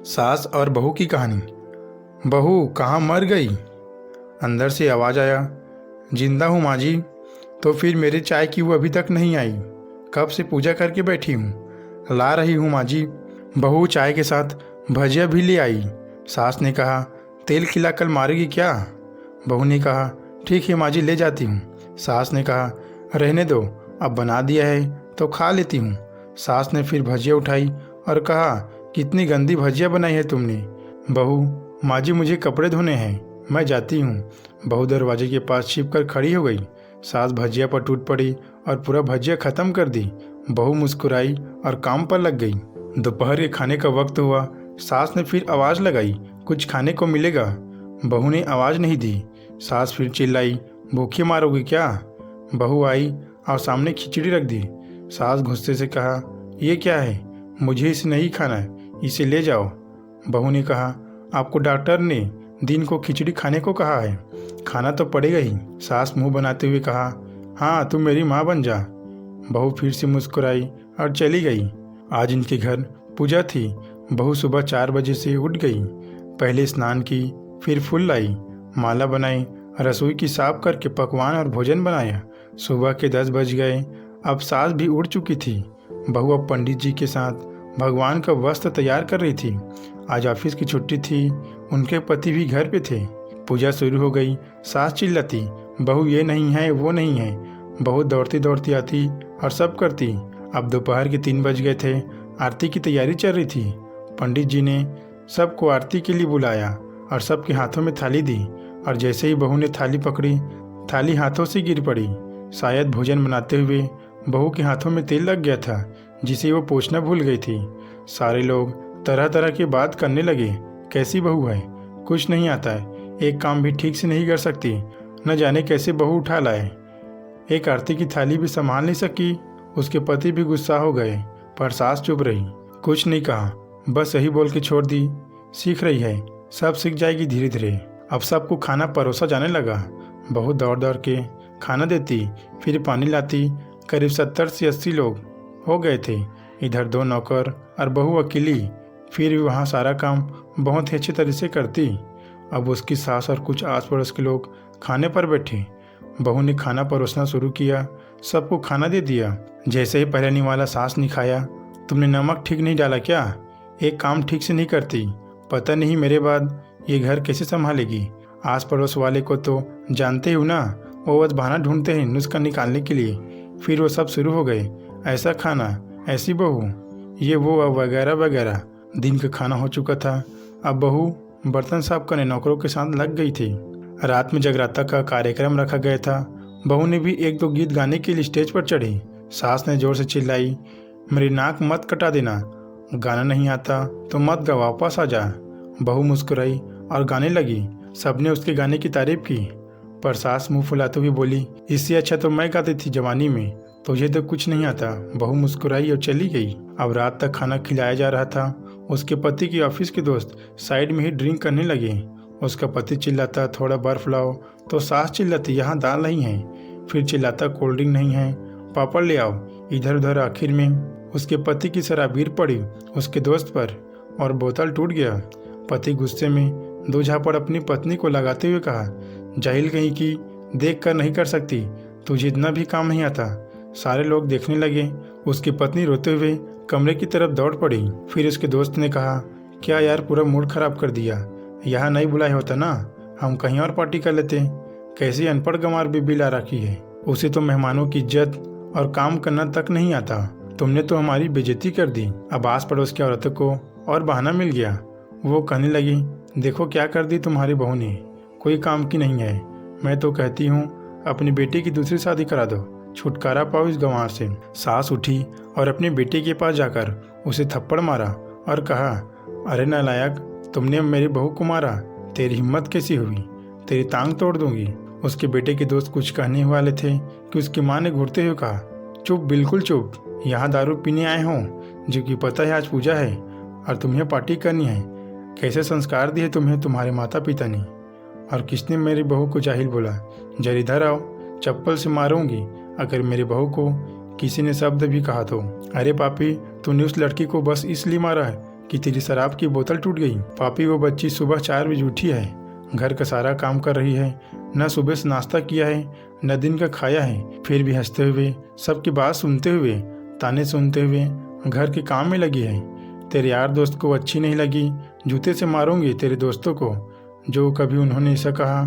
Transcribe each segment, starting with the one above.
सास और बहू की कहानी। बहू कहाँ मर गई? अंदर से आवाज़ आया, जिंदा हूँ माँ जी। तो फिर मेरे चाय की वो अभी तक नहीं आई? कब से पूजा करके बैठी हूँ, ला रही हूँ माँ जी। बहू चाय के साथ भजिया भी ले आई। सास ने कहा, तेल खिलाकर मारेगी क्या? बहू ने कहा, ठीक है माँ जी, ले जाती हूँ। सास ने कहा, रहने दो, अब बना दिया है तो खा लेती हूँ। सास ने फिर भजिया उठाई और कहा, कितनी गंदी भजिया बनाई है तुमने। बहू, माँ जी मुझे कपड़े धोने हैं, मैं जाती हूँ। बहू दरवाजे के पास छिप कर खड़ी हो गई। सास भजिया पर टूट पड़ी और पूरा भजिया ख़त्म कर दी। बहू मुस्कुराई और काम पर लग गई। दोपहर के खाने का वक्त हुआ। सास ने फिर आवाज़ लगाई, कुछ खाने को मिलेगा? बहू ने आवाज़ नहीं दी। सास फिर चिल्लाई, भूखे मारोगी क्या? बहू आई और सामने खिचड़ी रख दी। सास गुस्से से कहा, ये क्या है? मुझे इसे नहीं खाना है, इसे ले जाओ। बहू ने कहा, आपको डॉक्टर ने दिन को खिचड़ी खाने को कहा है, खाना तो पड़ेगा ही। सास मुंह बनाते हुए कहा, हाँ तुम मेरी माँ बन जा। बहू फिर से मुस्कुराई और चली गई। आज इनके घर पूजा थी। बहू सुबह 4 बजे से उठ गई। पहले स्नान की, फिर फूल लाई, माला बनाई, रसोई की साफ करके पकवान और भोजन बनाया। सुबह के 10 बज गए। अब सास भी उठ चुकी थी। बहू अब पंडित जी के साथ भगवान का वस्त्र तैयार कर रही थी। आज ऑफिस की छुट्टी थी। उनके पति भी घर पे थे। पूजा शुरू हो गई। सास चिल्लाती, बहू ये नहीं है, वो नहीं है। बहू दौड़ती दौड़ती आती और सब करती। अब दोपहर के 3 बज गए थे। आरती की तैयारी चल रही थी। पंडित जी ने सबको आरती के लिए बुलाया और सबके हाथों में थाली दी। और जैसे ही बहू ने थाली पकड़ी, थाली हाथों से गिर पड़ी। शायद भोजन बनाते हुए बहू के हाथों में तेल लग गया था, जिसे वो पोंछना भूल गई थी। सारे लोग तरह तरह की बात करने लगे, कैसी बहू है, कुछ नहीं आता है, एक काम भी ठीक से नहीं कर सकती, न जाने कैसे बहू उठा लाए। एक आरती की थाली भी संभाल नहीं सकी। उसके पति भी गुस्सा हो गए, पर सास चुप रही, कुछ नहीं कहा, बस यही बोल के छोड़ दी, सीख रही है, सब सीख जाएगी धीरे धीरे। अब सबको खाना परोसा जाने लगा। बहू दौड़ दौड़ के खाना देती, फिर पानी लाती। करीब 70 से 80 लोग हो गए थे। इधर 2 नौकर और बहू अकेली। फिर भी वहाँ सारा काम बहुत ही अच्छी तरह से करती। अब उसकी सास और कुछ आस पड़ोस के लोग खाने पर बैठे। बहू ने खाना परोसना शुरू किया, सबको खाना दे दिया। जैसे ही पहले निवाला सास ने खाया, तुमने नमक ठीक नहीं डाला क्या? एक काम ठीक से नहीं करती, पता नहीं मेरे बाद ये घर कैसे संभालेगी। आस पड़ोस वाले को तो जानते हो ना, वो बस बहाना ढूंढते हैं नुस्खा निकालने के लिए। फिर वो सब शुरू हो गए, ऐसा खाना, ऐसी बहू, ये वो वगैरह वगैरह। दिन का खाना हो चुका था। अब बहू बर्तन साफ करने नौकरों के साथ लग गई थी। रात में जगराता का कार्यक्रम रखा गया था। बहू ने भी 1-2 गीत गाने के लिए स्टेज पर चढ़ी। सास ने जोर से चिल्लाई, मेरी नाक मत कटा देना, गाना नहीं आता तो मत गा, वापस आ जा। बहू मुस्कुराई और गाने लगी। सबने उसके गाने की तारीफ की, पर सास मुंह फुलाते हुए बोली, इससे अच्छा तो मैं गाती थी जवानी में, तुझे तो कुछ नहीं आता। बहू मुस्कुराई और चली गई। अब रात तक खाना खिलाया जा रहा था। उसके पति की ऑफिस के दोस्त साइड में ही ड्रिंक करने लगे। उसका पति चिल्लाता, थोड़ा बर्फ लाओ, तो सास चिल्लाती, यहाँ दाल नहीं है। फिर चिल्लाता, कोल्ड ड्रिंक नहीं है, पापड़ ले आओ। इधर उधर आखिर में उसके पति की शराबीर पड़ी उसके दोस्त पर और बोतल टूट गया। पति गुस्से में 2 झापड़ अपनी पत्नी को लगाते हुए कहा, जाहिल कहीं की, देख कर नहीं कर सकती, तुझे इतना भी काम नहीं आता। सारे लोग देखने लगे। उसकी पत्नी रोते हुए कमरे की तरफ दौड़ पड़ी। फिर उसके दोस्त ने कहा, क्या यार, पूरा मूड खराब कर दिया, यहाँ नहीं बुलाया होता ना, हम कहीं और पार्टी कर लेते। कैसी अनपढ़ गंवार बीबी ला रखी है, उसे तो मेहमानों की इज्जत और काम करना तक नहीं आता। तुमने तो हमारी बेइज्जती कर दी। अब आस पड़ोस की औरतों को और बहाना मिल गया। वो कहने लगी, देखो क्या कर दी तुम्हारी बहू ने, कोई काम की नहीं है। मैं तो कहती हूँ अपनी बेटी की दूसरी शादी करा दो, छुटकारा पाओ इस गंवार से। सास उठी और अपने बेटे के पास जाकर उसे थप्पड़ मारा और कहा, अरे नालायक, तुमने मेरी बहू को मारा, तेरी हिम्मत कैसी हुई, तेरी टांग तोड़ दूंगी। उसके बेटे के दोस्त कुछ कहने वाले थे कि उसकी माँ ने घूरते हुए कहा, चुप, बिल्कुल चुप, यहाँ दारू पीने आए हो, जो कि पता है आज पूजा है और तुम्हें पार्टी करनी है। कैसे संस्कार दिए तुम्हें तुम्हारे माता पिता ने, और किसने मेरी बहू को जाहिल बोला? जरा इधर आओ, चप्पल से मारूंगी अगर मेरी बहू को किसी ने शब्द भी कहा तो। अरे पापी, तूने उस लड़की को बस इसलिए मारा है कि तेरी शराब की बोतल टूट गई। पापी वो बच्ची सुबह 4 बजे उठी है, घर का सारा काम कर रही है, न सुबह से नाश्ता किया है न दिन का खाया है, फिर भी हंसते हुए, सबकी बात सुनते हुए, ताने सुनते हुए घर के काम में लगी है। तेरे यार दोस्त को अच्छी नहीं लगी, जूते से मारूंगी तेरे दोस्तों को। जो कभी उन्होंने ऐसा कहा,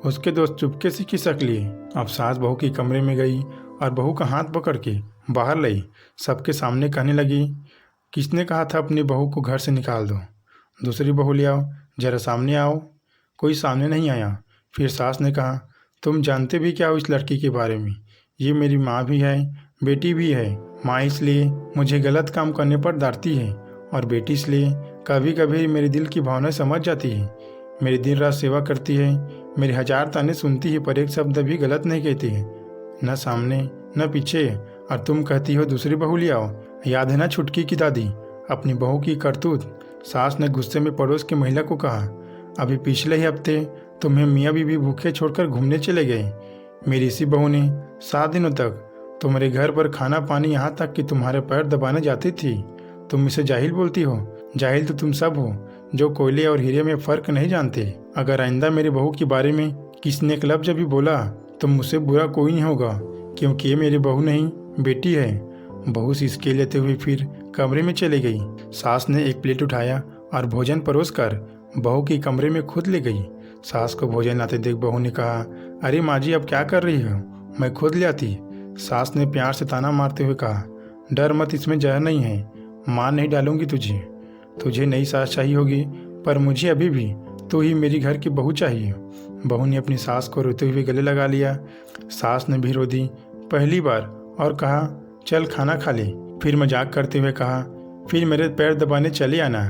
उसके दोस्त चुपके से खिसक लिए। अब सास बहू के कमरे में गई और बहू का हाथ पकड़ के बाहर लाई। सबके सामने कहने लगी, किसने कहा था अपनी बहू को घर से निकाल दो? दूसरी बहू ले आओ, जरा सामने आओ। कोई सामने नहीं आया। फिर सास ने कहा, तुम जानते भी क्या हो इस लड़की के बारे में? ये मेरी माँ भी है, बेटी भी है। माँ इसलिए मुझे गलत काम करने पर डांटती है और बेटी इसलिए कभी कभी मेरे दिल की भावना समझ जाती है। मेरी दिन रात सेवा करती है, मेरे 1000 ताने सुनती है, पर एक शब्द भी गलत नहीं कहती है, न सामने न पीछे। और तुम कहती हो दूसरी बहू ले आओ। याद है ना छुटकी की दादी, अपनी बहू की करतूत? सास ने गुस्से में पड़ोस की महिला को कहा, अभी पिछले ही हफ्ते तुम्हें मियाँ बीवी भूखे छोड़कर घूमने चले गए। मेरी इसी बहू ने 7 दिनों तक तुम्हारे घर पर खाना पानी, यहाँ तक कि तुम्हारे पैर दबाने जाती थी। तुम इसे जाहिल बोलती हो? जाहिल तो तुम सब हो, जो कोयले और हीरे में फ़र्क नहीं जानते। अगर आइंदा मेरी बहू के बारे में किसी ने एक लफ्ज़ भी बोला तो मुझसे बुरा कोई नहीं होगा, क्योंकि ये मेरी बहू नहीं बेटी है। बहू सिसके लेते हुए फिर कमरे में चली गई। सास ने एक प्लेट उठाया और भोजन परोस कर बहू के कमरे में खुद ले गई। सास को भोजन लाते देख बहू ने कहा, अरे माँ जी, अब क्या कर रही हो? मैं खुद ले आती। सास ने प्यार से ताना मारते हुए कहा, डर मत, इसमें जहर नहीं है, मार नहीं डालूंगी तुझे। तुझे नई सास चाहिए होगी, पर मुझे अभी भी तू ही मेरी घर की बहू चाहिए। बहू ने अपनी सास को रोते हुए गले लगा लिया। सास ने भी रो दी पहली बार और कहा, चल खाना खा ले। फिर मजाक करते हुए कहा, फिर मेरे पैर दबाने चले आना,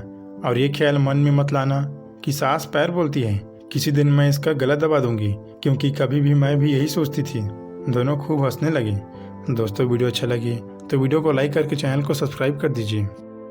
और ये ख्याल मन में मत लाना कि सास पैर बोलती है। किसी दिन मैं इसका गला दबा दूंगी, क्योंकि कभी भी मैं भी यही सोचती थी। दोनों खूब हंसने लगे। दोस्तों, वीडियो अच्छा लगे तो वीडियो को लाइक करके चैनल को सब्सक्राइब कर दीजिए।